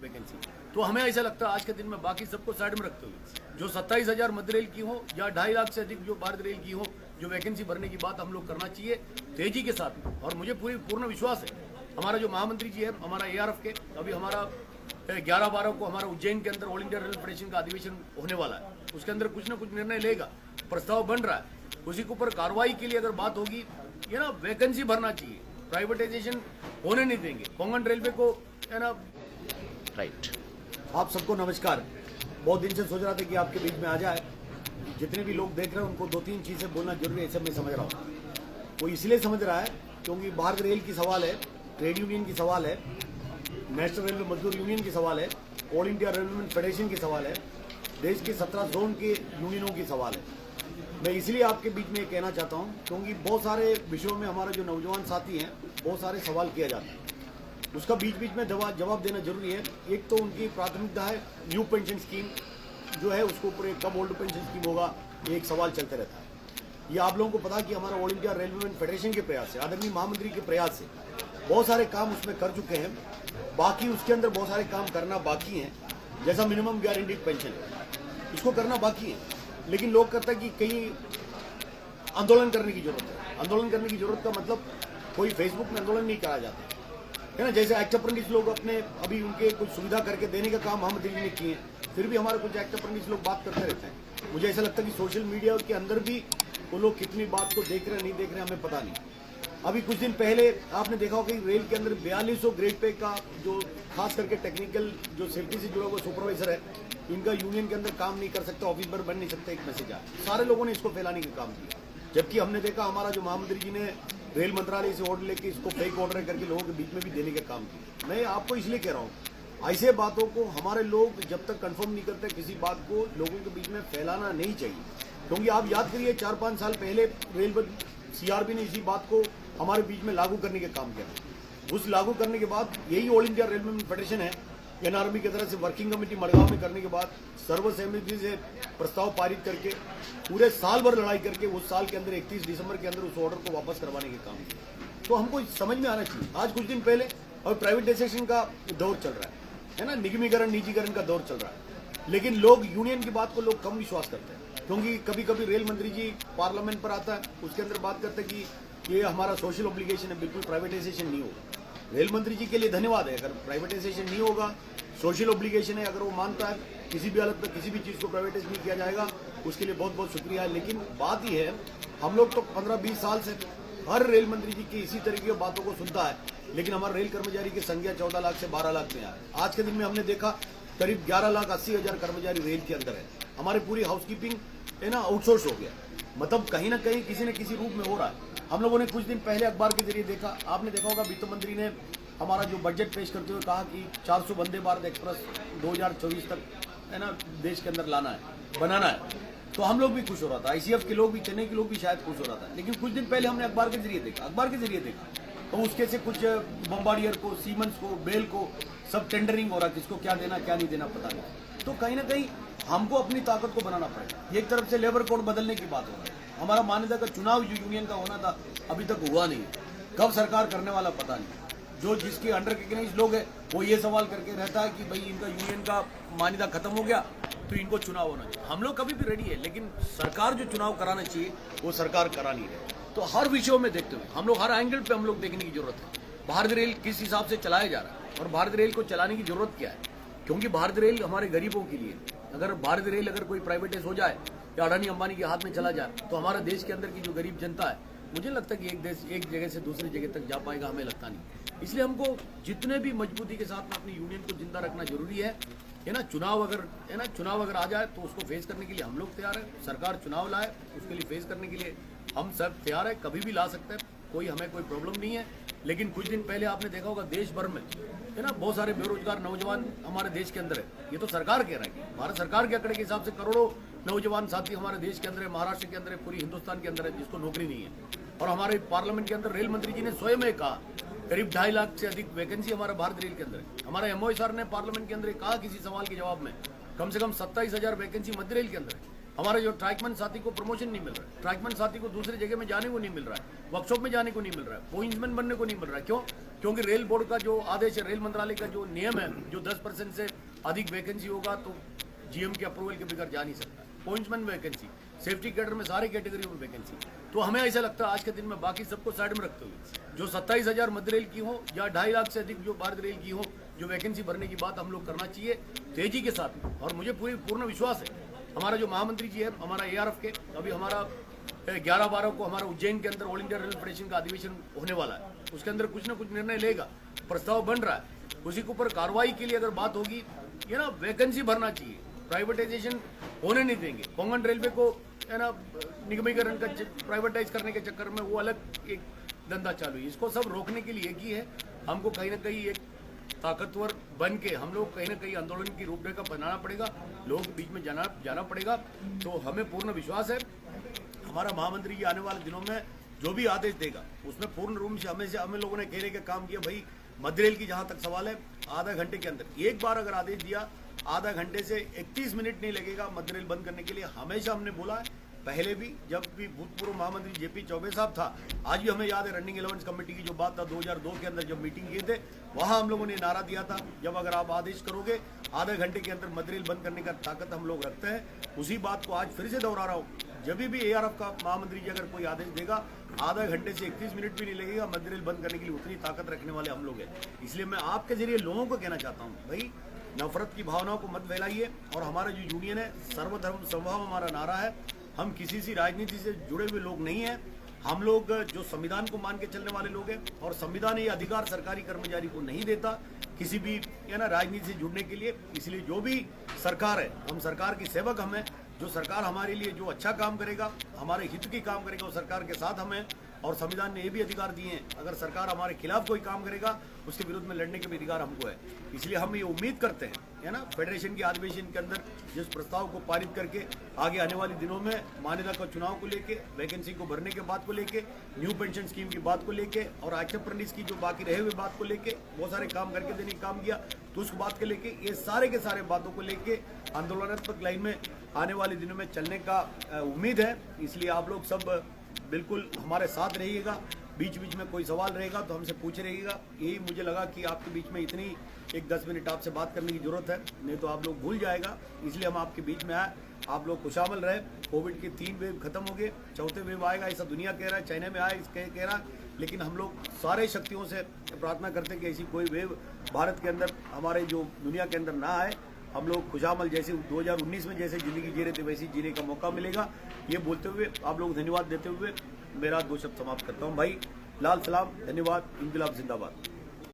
Vacancy. तो हमें ऐसा लगता है आज के दिन में बाकी सबको साइड में रखते हुए जो 27,000 मध्य रेल की हो या 2.5 लाख से अधिक जो भारत रेल की हो, जो वैकेंसी भरने की बात हम लोग करना चाहिए तेजी के साथ। और मुझे पूर्ण विश्वास है हमारा जो महामंत्री जी है हमारा ARF के, अभी हमारा 11-12 को हमारा उज्जैन के अंदर ऑल इंडिया रेल फेडरेशन का अधिवेशन होने वाला है, उसके अंदर कुछ ना कुछ निर्णय लेगा, प्रस्ताव बन रहा है, उसी के ऊपर कार्रवाई के लिए अगर बात होगी ये ना वैकेंसी भरना चाहिए, प्राइवेटाइजेशन होने नहीं देंगे कोंकण रेलवे को, है ना। राइट। आप सबको नमस्कार। बहुत दिन से सोच रहा था कि आपके बीच में आ जाए, जितने भी लोग देख रहे हैं उनको 2-3 चीजें बोलना जरूरी है, ऐसा मैं समझ रहा हूँ। वो इसलिए समझ रहा है क्योंकि भारत रेल की सवाल है, ट्रेड यूनियन की सवाल है, नेशनल रेलवे मजदूर यूनियन की सवाल है, ऑल इंडिया रेलवे फेडरेशन की सवाल है, देश के 17 जोन के यूनियनों की सवाल है। मैं इसलिए आपके बीच में कहना चाहता हूं क्योंकि बहुत सारे विषयों में हमारे जो नौजवान साथी हैं बहुत सारे सवाल किया जाता है, उसका बीच बीच में जवाब देना जरूरी है। एक तो उनकी प्राथमिकता है न्यू पेंशन स्कीम जो है, उसके ऊपर कब ओल्ड पेंशन स्कीम होगा, ये एक सवाल चलते रहता है। ये आप लोगों को पता कि हमारा ऑल इंडिया रेलवे फेडरेशन के प्रयास से, आदरणीय महामंत्री के प्रयास से बहुत सारे काम उसमें कर चुके हैं, बाकी उसके अंदर बहुत सारे काम करना बाकी हैं। जैसा मिनिमम गारंटीड पेंशन है, इसको करना बाकी है, लेकिन लोग कहते हैं कि कहीं आंदोलन करने की जरूरत है। आंदोलन करने की जरूरत का मतलब कोई फेसबुक में आंदोलन नहीं करा जाता है ना। जैसे एक्ट अप्रेंटिस लोग अपने अभी उनके कुछ सुविधा करके देने का काम हम दिल्ली ने किए हैं, फिर भी हमारे कुछ एक्ट अप्रेंटिस लोग बात करते रहते हैं। मुझे ऐसा लगता है कि सोशल मीडिया के अंदर भी वो लोग कितनी बात को देख रहे हैं नहीं देख रहे हैं हमें पता नहीं। अभी कुछ दिन पहले आपने देखा होगा कि रेल के अंदर 4200 ग्रेड पे का जो खास करके टेक्निकल जो सेफ्टी से जुड़ा हुआ सुपरवाइजर है, इनका यूनियन के अंदर काम नहीं कर सकता, ऑफिस पर बन नहीं सकता, एक मैसेज आया। सारे लोगों ने इसको फैलाने का काम किया, जबकि हमने देखा हमारा जो महामंत्री जी ने रेल मंत्रालय से ऑर्डर लेके इसको फेक ऑर्डर करके लोगों के बीच में भी देने का काम किया। मैं आपको इसलिए कह रहा हूँ ऐसे बातों को हमारे लोग जब तक कंफर्म नहीं करते किसी बात को लोगों के बीच में फैलाना नहीं चाहिए, क्योंकि आप याद करिए 4-5 साल पहले रेलवे CRB ने इसी बात को हमारे बीच में लागू करने का काम किया। उस लागू करने के बाद यही ऑल इंडिया रेलवे फेडरेशन है NRB की तरफ से वर्किंग कमेटी मडगांव में करने के बाद सर्वसहमति से प्रस्ताव पारित करके पूरे साल भर लड़ाई करके उस साल के अंदर 31 दिसंबर के अंदर उस ऑर्डर को वापस करवाने के काम किया। तो हमको समझ में आना चाहिए। आज कुछ दिन पहले और प्राइवेटाइजेशन का दौर चल रहा है ना, निगमीकरण निजीकरण का दौर चल रहा है, लेकिन लोग यूनियन की बात को लोग कम विश्वास करते हैं, क्योंकि कभी कभी रेल मंत्री जी पार्लियामेंट पर आता है, उसके अंदर बात करते हैं कि ये हमारा सोशल ऑब्लिगेशन है, बिल्कुल प्राइवेटाइजेशन नहीं होगा। रेल मंत्री जी के लिए धन्यवाद है, अगर प्राइवेटाइजेशन नहीं होगा, सोशल ऑब्लिगेशन है, अगर वो मानता है किसी भी हालत में किसी भी चीज को प्राइवेटाइज नहीं किया जाएगा, उसके लिए बहुत बहुत शुक्रिया है। लेकिन बात यह है, हम लोग तो 15-20 साल से हर रेल मंत्री जी की इसी तरीके की बातों को सुनता है, लेकिन हमारे रेल कर्मचारी की संख्या 14 लाख से 12 लाख में है। आज के दिन में हमने देखा करीब 11,80,000 कर्मचारी रेल के अंदर है। हमारी पूरी हाउसकीपिंग है ना आउटसोर्स हो गया, मतलब कहीं ना कहीं किसी न किसी रूप में हो रहा है। हम लोगों ने कुछ दिन पहले अखबार के जरिए देखा, आपने देखा होगा वित्त मंत्री ने हमारा जो बजट पेश करते हुए कहा कि 400 वंदे भारत एक्सप्रेस 2024 तक है ना देश के अंदर लाना है, बनाना है। तो हम लोग भी खुश हो रहा था, ICF के लोग भी, चेन्नई के लोग भी शायद खुश हो रहा था। लेकिन कुछ दिन पहले हमने अखबार के जरिए देखा तो उसके से कुछ बम्बार्डियर को, सीमेंस को, बेल को सब टेंडरिंग हो रहा, किसको क्या देना क्या नहीं देना पता नहीं। तो कहीं ना कहीं हमको अपनी ताकत को बनाना पड़ेगा। एक तरफ से लेबर कोड बदलने की बात हो रही है, हमारा मान्यता का चुनाव जो यूनियन का होना था अभी तक हुआ नहीं, कब सरकार करने वाला पता नहीं। जो जिसके अंडर रिकग्नाइज लोग है वो ये सवाल करके रहता है कि भाई इनका यूनियन का मान्यता खत्म हो गया तो इनको चुनाव होना चाहिए। हम लोग कभी भी रेडी है, लेकिन सरकार जो चुनाव कराना चाहिए वो सरकार करा नहीं रही। तो हर विषयों में देखते हुए हम लोग हर एंगल पे हम लोग देखने की जरूरत है, भारत रेल किस हिसाब से चलाया जा रहा है और भारत रेल को चलाने की जरूरत क्या है। क्योंकि भारत रेल हमारे गरीबों के लिए, अगर भारत रेल अगर कोई प्राइवेटाइज हो जाए या अडानी अंबानी के हाथ में चला जाए तो हमारे देश के अंदर की जो गरीब जनता है, मुझे लगता है कि एक जगह से दूसरी जगह तक जा पाएगा, हमें लगता नहीं। इसलिए हमको जितने भी मजबूती के साथ में अपनी यूनियन को जिंदा रखना जरूरी है ना। चुनाव अगर आ जाए तो उसको फेस करने के लिए हम लोग तैयार है। सरकार चुनाव लाए उसके लिए फेस करने के लिए हम सब तैयार है, कभी भी ला सकते हैं, हमें कोई प्रॉब्लम नहीं है। लेकिन कुछ दिन पहले आपने देखा होगा देश भर में है ना बहुत सारे बेरोजगार नौजवान हमारे देश के अंदर है। ये तो सरकार कह रहा है, भारत सरकार के आंकड़े के हिसाब से करोड़ों नौजवान साथी हमारे देश के अंदर है, महाराष्ट्र के अंदर है, पूरी हिंदुस्तान के अंदर है जिसको नौकरी नहीं है। और हमारे पार्लियामेंट के अंदर रेल मंत्री जी ने स्वयं कहा करीब 2.5 लाख से अधिक वैकेंसी हमारा भारत रेल के अंदर है। हमारे MOE सर ने पार्लियामेंट के अंदर कहा किसी सवाल के जवाब में कम से कम 27,000 वैकेंसी मध्य रेल के अंदर है। हमारे जो ट्रैकमैन साथी को प्रमोशन नहीं मिल रहा है, ट्रैकमैन साथी को दूसरी जगह में जाने को नहीं मिल रहा है। वर्कशॉप में जाने को नहीं मिल रहा है, पोइंट्समैन बनने को नहीं मिल रहा है। क्यों? क्योंकि रेल बोर्ड का जो आदेश है, रेल मंत्रालय का जो नियम है, जो 10% से अधिक वैकेंसी होगा तो जीएम के अप्रूवल के बगैर जा नहीं सकता। पोइंट्समैन वैकेंसी, सेफ्टी कैडर में सारे कैटेगरी में वैकेंसी। तो हमें ऐसा लगता है आज के दिन में बाकी सबको साइड में रखते हुए जो 27,000 मध्य रेल की हो या 2.5 लाख से अधिक जो भारत रेल की हो, जो वैकेंसी भरने की बात हम लोग करना चाहिए तेजी के साथ। और मुझे पूर्ण विश्वास है, हमारा जो महामंत्री जी है, हमारा एआरएफ के, अभी हमारा 11-12 को हमारा उज्जैन के अंदर ऑल इंडिया रेल फेडरेशन का अधिवेशन होने वाला है, उसके अंदर कुछ ना कुछ निर्णय लेगा, प्रस्ताव बन रहा है, उसी के ऊपर कार्रवाई के लिए अगर बात होगी, ये ना वैकेंसी भरना चाहिए, प्राइवेटाइजेशन होने नहीं देंगे। कोंकण रेलवे को है ना निगमीकरण का प्राइवेटाइज करने के चक्कर में वो अलग एक धंधा चालू है, इसको सब रोकने के लिए एक ही है, हमको कहीं ना कहीं एक ताकतवर बन के हम लोग कहीं ना कहीं आंदोलन की रूपरेखा बनाना पड़ेगा, लोग बीच में जाना पड़ेगा। तो हमें पूर्ण विश्वास है हमारा महामंत्री जी आने वाले दिनों में जो भी आदेश देगा उसमें पूर्ण रूप से हमें लोगों ने कहने का काम किया। भाई मध्य रेल की जहां तक सवाल है, आधा घंटे के अंदर एक बार अगर आदेश दिया, आधा घंटे से 31 मिनट नहीं लगेगा मध्य रेल बंद करने के लिए। हमेशा हमने बोला है, पहले भी जब भी भूतपूर्व महामंत्री जेपी चौबे साहब था, आज भी हमें याद है रनिंग एलेवेंस कमेटी की जो बात था 2002 के अंदर जब मीटिंग किए थे, वहां हम लोगों ने नारा दिया था, जब अगर आप आदेश करोगे आधे घंटे के अंदर मध्य रेल बंद करने का ताकत हम लोग रखते हैं। उसी बात को आज फिर से दोहरा रहा हूँ, जब भी एआरएफ का महामंत्री जी अगर कोई आदेश देगा, आधा घंटे से 31 मिनट भी नहीं लगेगा, मध्य रेल बंद करने के लिए उतनी ताकत रखने वाले हम लोग हैं। इसलिए मैं आपके जरिए लोगों को कहना चाहता हूँ, भाई नफरत की भावनाओं को मत फैलाइए। और हमारा जो यूनियन है, सर्वधर्म समभाव हमारा नारा है, हम किसी सी राजनीति से जुड़े हुए लोग नहीं हैं, हम लोग जो संविधान को मान के चलने वाले लोग हैं, और संविधान ये अधिकार सरकारी कर्मचारी को नहीं देता किसी भी है ना राजनीति से जुड़ने के लिए। इसलिए जो भी सरकार है, हम सरकार की सेवक हमें, जो सरकार हमारे लिए जो अच्छा काम करेगा, हमारे हित की काम करेगा, वो सरकार के साथ हमें, और संविधान ने ये भी अधिकार दिए हैं, अगर सरकार हमारे खिलाफ कोई काम करेगा उसके विरुद्ध में लड़ने के भी अधिकार हमको है। इसलिए हम ये उम्मीद करते हैं, है ना, फेडरेशन के अधिवेशन के अंदर जिस प्रस्ताव को पारित करके आगे आने वाले दिनों में मान्यता का चुनाव को लेके, वैकेंसी को भरने के बात को लेके, न्यू पेंशन स्कीम की बात को लेके, और आक्षेप की जो बाकी रहे हुए बात को लेके, बहुत सारे काम करके देने का काम किया, तो उस बात को लेके, ये सारे के सारे बातों को लेके आंदोलनात्मक लाइन में आने वाले दिनों में चलने का उम्मीद है। इसलिए आप लोग सब बिल्कुल हमारे साथ रहिएगा, बीच बीच में कोई सवाल रहेगा तो हमसे पूछ रहिएगा। यही मुझे लगा कि आपके बीच में इतनी एक 10 मिनट आपसे बात करने की जरूरत है, नहीं तो आप लोग भूल जाएगा, इसलिए हम आपके बीच में आए। आप लोग खुशामल रहे। कोविड के 3 वेव खत्म हो गए, चौथे वेव आएगा ऐसा दुनिया कह रहा है, चाइना में आए कह रहा है, लेकिन हम लोग सारे शक्तियों से प्रार्थना करते हैं कि ऐसी कोई वेव भारत के अंदर, हमारे जो दुनिया के अंदर ना आए। हम लोग खुशामल जैसे 2019 में जैसे जिंदगी जी रहे थे वैसी जीने का मौका मिलेगा, ये बोलते हुए आप लोग धन्यवाद देते हुए मेरा 2 शब्द समाप्त करता हूँ। भाई लाल सलाम, धन्यवाद, इंकलाब जिंदाबाद।